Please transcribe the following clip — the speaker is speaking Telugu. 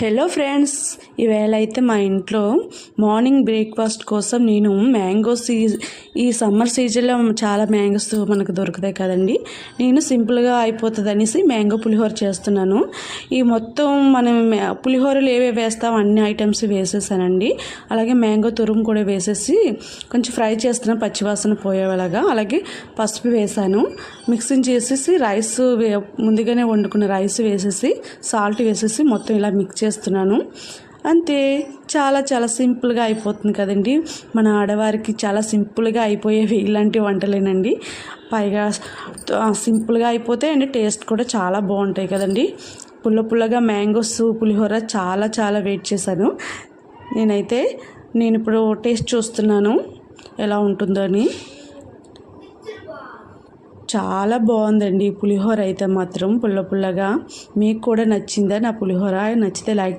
హలో ఫ్రెండ్స్, ఈవేళ అయితే మా ఇంట్లో మార్నింగ్ బ్రేక్ఫాస్ట్ కోసం నేను ఈ సమ్మర్ సీజన్లో చాలా మ్యాంగోస్ మనకు దొరుకుతాయి కదండి. నేను సింపుల్గా అయిపోతుంది అనేసి మ్యాంగో పులిహోర చేస్తున్నాను. ఈ మొత్తం మనం పులిహోరలు ఏవేవి వేస్తాం అన్ని ఐటమ్స్ వేసేసానండి. అలాగే మ్యాంగో తురుము కూడా వేసేసి కొంచెం ఫ్రై చేస్తున్నాను పచ్చివాసన పోయేలాగా. అలాగే పసుపు వేసాను, మిక్సింగ్ చేసేసి రైస్ ముందుగానే వండుకున్న రైస్ వేసేసి సాల్ట్ వేసేసి మొత్తం ఇలా మిక్స్ చేస్తున్నాను. అంతే, చాలా చాలా సింపుల్గా అయిపోతుంది కదండి. మన ఆడవారికి చాలా సింపుల్గా అయిపోయేవి ఇలాంటి వంటలేనండి. పైగా సింపుల్గా అయిపోతాయి అండ్ టేస్ట్ కూడా చాలా బాగుంటాయి కదండి. పుల్లగా మ్యాంగోస్ పులిహోర చాలా చాలా వెయిట్ చేశాను. నేను ఇప్పుడు టేస్ట్ చూస్తున్నాను ఎలా ఉంటుందో అని. చాలా బాగుందండి పులిహోర అయితే మాత్రం పుల్లగా. మీకు కూడా నచ్చిందా నా పులిహోర? నచ్చితే లైక్